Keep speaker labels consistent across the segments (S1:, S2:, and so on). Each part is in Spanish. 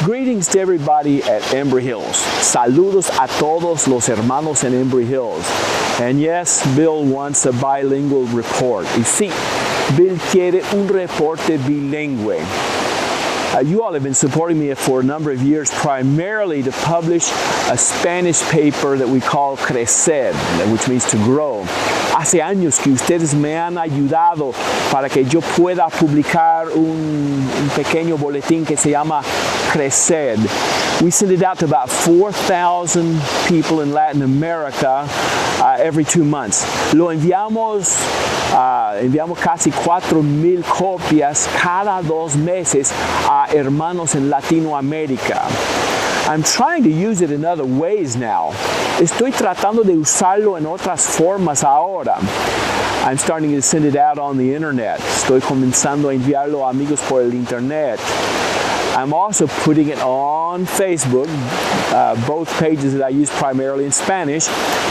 S1: Greetings to everybody at Embry HIlls. Saludos a todos los hermanos en Embry HIlls. And yes, Bill wants a bilingual report. Y sí, Bill quiere un reporte bilingüe. You all have been supporting me for a number of years, primarily to publish a Spanish paper that we call Crecer, which means to grow. Hace años que ustedes me han ayudado para que yo pueda publicar un pequeño boletín que se llama Crecer. We send it out to about 4,000 people in Latin America every 2 months. Lo enviamos casi 4,000 copias cada 2 meses a hermanos en Latinoamérica. I'm trying to use it in other ways now. Estoy tratando de usarlo en otras formas ahora. I'm starting to send it out on the internet. Estoy comenzando a enviarlo a amigos por el internet. I'm also putting it on Facebook, both pages that I use primarily in Spanish.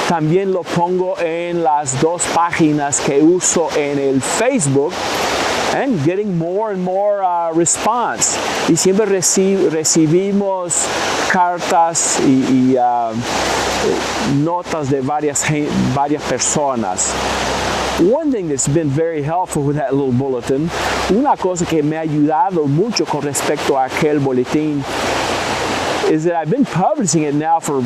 S1: También lo pongo en las 2 páginas que uso en el Facebook, and getting more and more response. Y siempre recibimos cartas y notas de varias personas. One thing that's been very helpful with that little bulletin, una cosa que me ha ayudado mucho con respecto a aquel boletín, is that I've been publishing it now for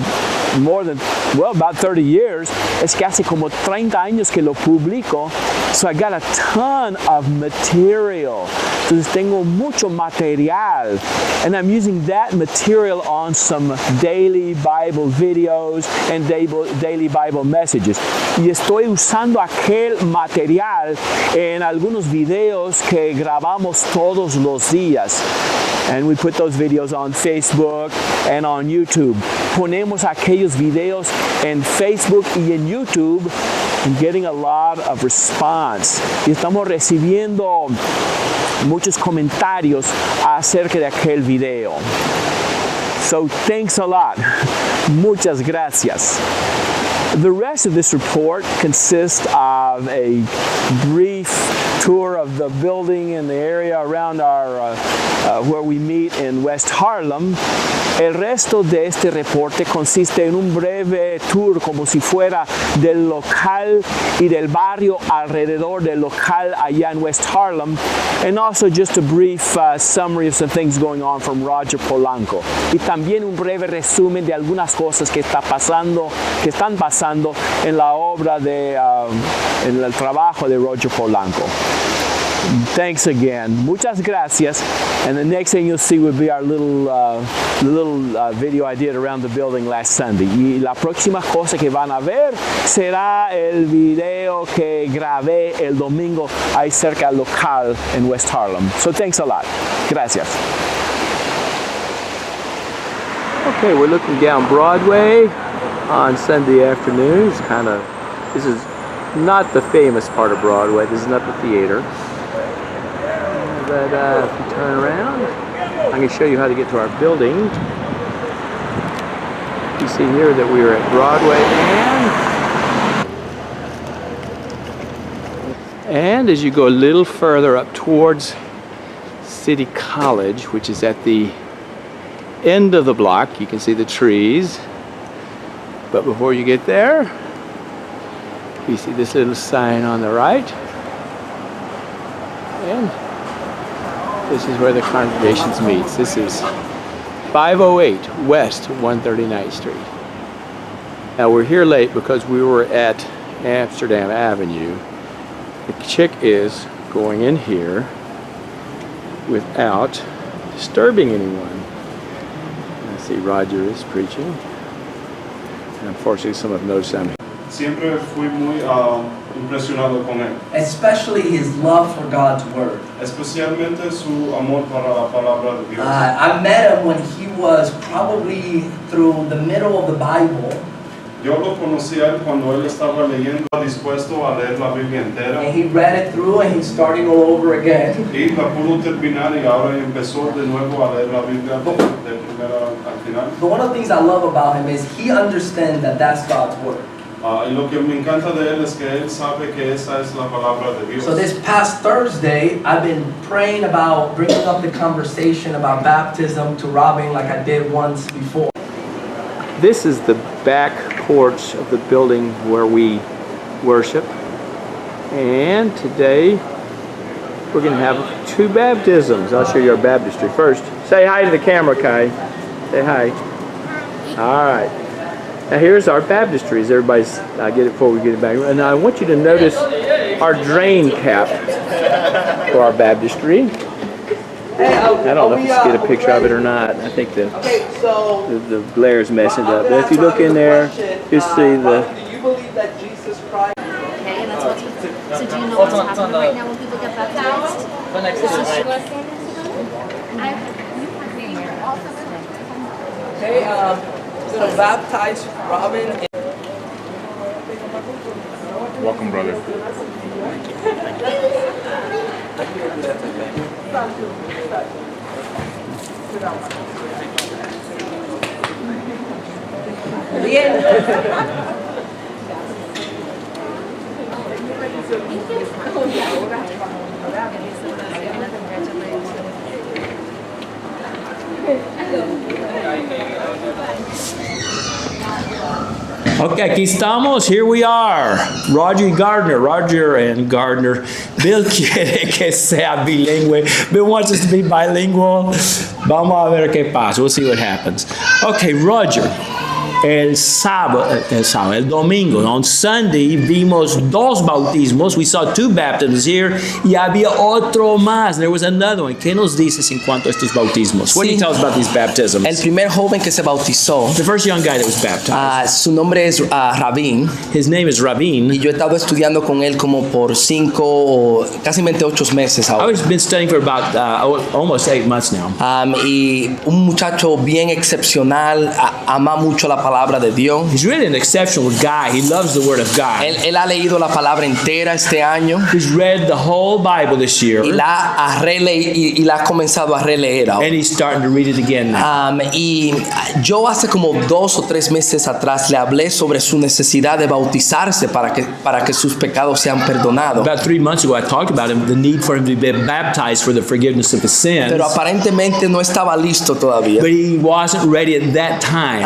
S1: more than, well, about 30 years. Es que hace como 30 años que lo publico, so I got a ton of material. Entonces tengo mucho material, and I'm using that material on some daily Bible videos and daily Bible messages. Y estoy usando aquel material en algunos videos que grabamos todos los días. And we put those videos on Facebook and on YouTube. Ponemos aquellos videos en Facebook y en YouTube and getting a lot of response. Y estamos recibiendo muchos comentarios acerca de aquel video. So thanks a lot. Muchas gracias. The rest of this report consists of a brief tour of the building and the area around our where we meet in West Harlem. El resto de este reporte consiste en un breve tour como si fuera del local y del barrio alrededor del local allá en West Harlem, and also just a brief summary of some things going on from Roger Polanco. Y también un breve resumen de algunas cosas que están pasando en la obra en el trabajo de Roger Polanco. Thanks again. Muchas gracias. And the next thing you'll see will be our little video I did around the building last Sunday. Y la próxima cosa que van a ver será el video que grabé el domingo ahí cerca del local en West Harlem. So thanks a lot. Gracias. Okay, we're looking down Broadway on Sunday afternoon. This is not the famous part of Broadway. This is not the theater. But if you turn around, I'm going to show you how to get to our building. You see here that we are at Broadway and as you go a little further up towards City College, which is at the end of the block, you can see the trees. But before you get there, you see this little sign on the right. And this is where the congregations meets. This is 508 West 139th Street. Now we're here late because we were at Amsterdam Avenue. The chick is going in here without disturbing anyone. I see Roger is preaching. And unfortunately, some have noticed I'm here.
S2: Siempre fui muy impresionado con él.
S3: Especially his love for God's Word.
S2: Especialmente su amor para la palabra de Dios.
S3: I met him when he was probably through the middle of the Bible.
S2: Yo lo conocí a él cuando él estaba leyendo, dispuesto a leer la Biblia entera.
S3: And he read it through and he's starting all over again.
S2: Y la pudo terminar y ahora empezó de nuevo a leer la Biblia de primera al final.
S3: But one of the things I love about him is he understands that that's God's Word.
S2: Y lo que me encanta de él es que él sabe que esa es la palabra de Dios.
S3: So this past Thursday, I've been praying about bringing up the conversation about baptism to Robin like I did once before.
S1: This is the back porch of the building where we worship. And today we're going to have 2 baptisms. I'll show you our baptistry first. Say hi to the camera, Kai. Say hi. All right. Now here's our baptistries. Everybody's, I'll get it before we get it back. And I want you to notice our drain cap for our baptistry. I don't know if you can get a picture of it or not. I think the glare is messing it up. But if you look in there, you see the...
S3: Do you believe that Jesus Christ...
S4: Okay, and that's what's... So do you know what's happening right now when people get baptized?
S3: Okay, I'm going to baptize Robin.
S2: Welcome, brother.
S1: Okay, aquí estamos. Here we are. Roger y Gardner. Roger and Gardner. Bill quiere que sea bilingüe. Bill wants us to be bilingual. Vamos a ver qué pasa. We'll see what happens. Okay, Roger. El domingo, on Sunday, vimos 2 bautismos. We saw 2 baptisms here. Y había otro más. There was another one. ¿Qué nos dices en cuanto a estos bautismos? What do you tell us about these baptisms?
S3: El primer joven que se bautizó,
S1: The first young guy that was baptized.
S3: su nombre es Rabin,
S1: His name is Ravin.
S3: y yo he estado estudiando con él como por 5 o casi 8 meses ahora.
S1: I've been studying for about almost 8 months now.
S3: Y un muchacho bien excepcional, ama mucho la palabra de Dios.
S1: He's really an exceptional guy. He loves the Word of God.
S3: Él ha leído la palabra entera este año
S1: He's read the whole Bible this year.
S3: y la ha comenzado a releer ahora.
S1: And he's starting to read it again now.
S3: Y yo hace como 2 o 3 meses atrás le hablé sobre su necesidad de bautizarse para que sus pecados sean perdonados.
S1: About 3 months ago, I talked about him, the need for him to be baptized for the forgiveness of his sins.
S3: Pero aparentemente no estaba listo todavía.
S1: But he wasn't ready at that time.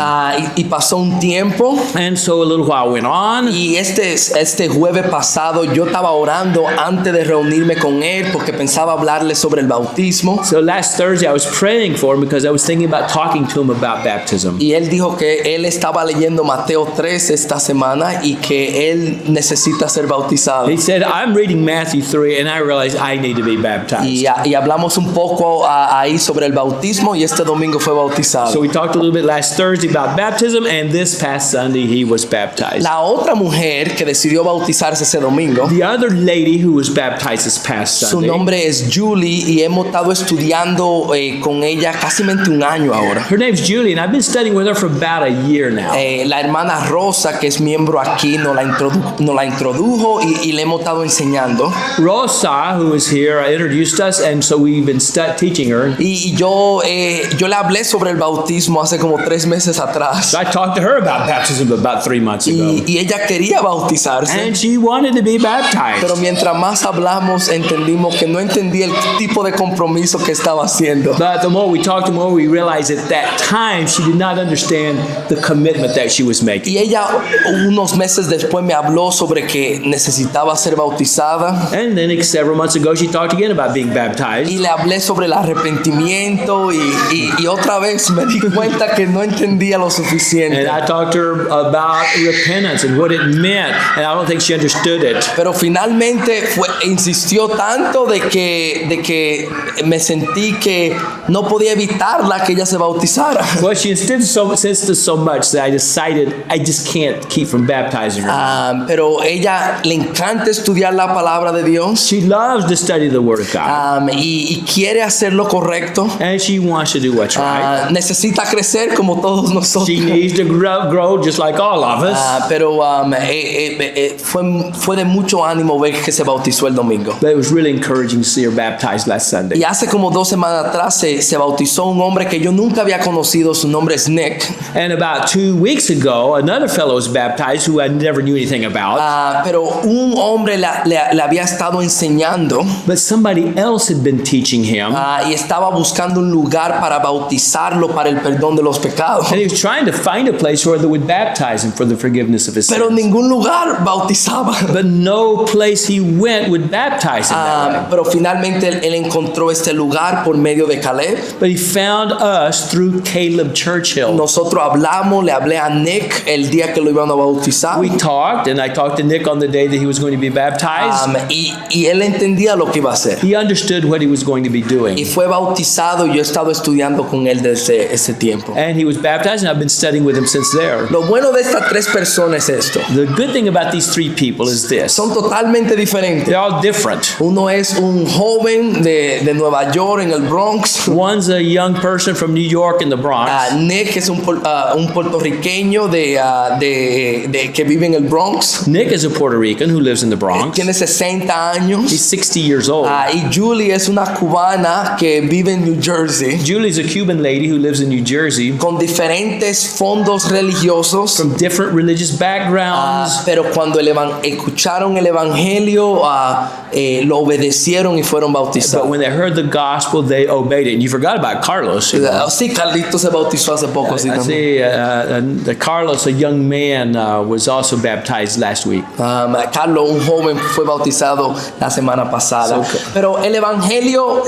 S3: Y pasó un tiempo.
S1: And so a little while went on.
S3: Y este jueves pasado yo estaba orando antes de reunirme con él porque pensaba hablarle sobre el bautismo.
S1: So last Thursday I was praying for him because I was thinking about talking to him about baptism.
S3: Y él dijo que él estaba leyendo Mateo 3 esta semana y que él necesita ser bautizado.
S1: He said, I'm reading Matthew 3 and I realized I need to be baptized.
S3: Y hablamos un poco ahí sobre el bautismo y este domingo fue bautizado.
S1: So we talked a little bit last Thursday about baptism, and this past Sunday he was baptized.
S3: La otra mujer que decidió bautizarse ese domingo,
S1: The other lady who was baptized this past
S3: su
S1: Sunday,
S3: nombre es Julie y hemos estado estudiando con ella casi 1 año ahora.
S1: her name's Julie, and I've been studying with her for about a year now.
S3: La hermana Rosa, que es miembro aquí, nos la introdujo y le hemos estado enseñando.
S1: Rosa, who is here, introduced us, and so we've been teaching her.
S3: Y yo le hablé sobre el bautismo hace como 3 meses atrás.
S1: So I talked to her about baptism about 3 months ago.
S3: Y ella quería bautizarse.
S1: And she wanted to be baptized.
S3: Pero mientras más hablamos, entendimos que no entendía el tipo de compromiso que estaba haciendo.
S1: But the more we talked, the more we realized at that time she did not understand the commitment that she was making.
S3: Y ella unos meses después me habló sobre que necesitaba ser bautizada.
S1: And then several months ago she talked again about being baptized.
S3: Y le hablé sobre el arrepentimiento y otra vez me di cuenta que no entendía lo suficiente.
S1: And I talked to her about repentance and what it meant, and I don't think she understood it.
S3: Pero finalmente insistió tanto de que me sentí que no podía evitarla que ella se bautizara.
S1: Well, she insisted so much that I decided I just can't keep from baptizing her.
S3: Pero ella le encanta estudiar la palabra de Dios.
S1: She loves to study the Word of God.
S3: Y quiere hacer lo correcto.
S1: And she wants to do what's right.
S3: Necesita crecer como todos nosotros.
S1: She needs
S5: continues to grow just like all of us.
S3: Pero fue de mucho ánimo ver que se bautizó el domingo.
S5: But it was really encouraging to see her baptized last Sunday.
S3: Y hace como 2 semanas atrás se bautizó un hombre que yo nunca había conocido. Su nombre es Nick.
S5: And about 2 weeks ago, another fellow was baptized who I never knew anything about.
S3: Pero un hombre le había estado enseñando.
S5: But somebody else had been teaching him.
S3: Y estaba buscando un lugar para bautizarlo para el perdón de los pecados.
S5: And he was trying to find a place where they would baptize him for the forgiveness of his
S3: Pero
S5: sins.
S3: ningún lugar bautizaba.
S5: But no place he went would baptize him that way.
S3: Pero finalmente él encontró este lugar por medio de Caleb.
S5: But he found us through Caleb Churchill.
S3: Nosotros hablamos, le hablé a Nick el día que lo iban a bautizar.
S5: We talked, and I talked to Nick on the day that he was going to be baptized.
S3: Y él entendía lo que iba a hacer.
S5: He understood what he was going to be doing.
S3: Y fue bautizado y yo he estado estudiando con él desde ese tiempo.
S5: And he was baptized, and I've been studying with him since there.
S3: Lo bueno de estas 3 personas es esto.
S5: The good thing about these 3 people is this.
S3: Son totalmente diferentes.
S5: They're all different.
S3: Uno es un joven de Nueva York en el Bronx.
S5: One's a young person from New York in the Bronx.
S3: Nick es un puertorriqueño que vive en el Bronx.
S5: Nick is a Puerto Rican who lives in the Bronx.
S3: Tiene 60 años.
S5: He's 60 years old.
S3: Y Julie es una cubana que vive en New Jersey.
S5: Julie's a Cuban lady who lives in New Jersey.
S3: Con diferentes fondos religiosos.
S5: From different religious backgrounds.
S3: Pero cuando escucharon el evangelio, lo obedecieron y fueron bautizados.
S5: But when they heard the gospel, they obeyed it. And you forgot about Carlos.
S3: Sí, Carlito se bautizó hace poco.
S5: Carlos, a young man, was also baptized last week.
S3: Carlos, un joven, fue bautizado la semana pasada. Pero el evangelio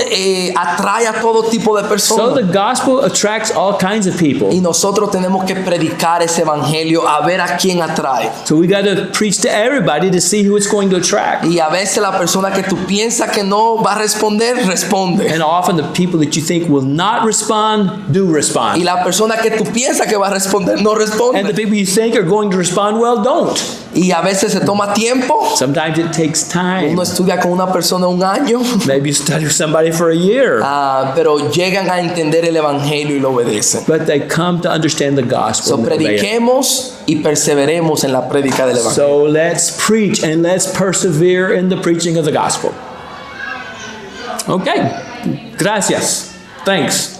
S3: atrae a todo tipo de personas.
S5: So the gospel attracts all kinds of people.
S3: Y nosotros tenemos que predicar ese evangelio a ver a quién atrae.
S5: So we got to preach to everybody to see who it's going to attract.
S3: Y a veces la persona que tú piensas que no va a responder, responde.
S5: And often the people that you think will not respond, do respond.
S3: Y la persona que tú piensas que va a responder, no responde.
S5: And the people you think are going to respond well, don't.
S3: Y a veces se toma tiempo.
S5: Sometimes it takes time.
S3: Uno estudia con una persona 1 año.
S5: Maybe you study with somebody for a year.
S3: Pero llegan a entender el evangelio y lo obedecen.
S5: But they come to understand the gospel.
S3: So prediquemos y perseveremos en la prédica del evangelio.
S5: So let's preach and let's persevere in the preaching of the gospel. Okay. Gracias. Thanks.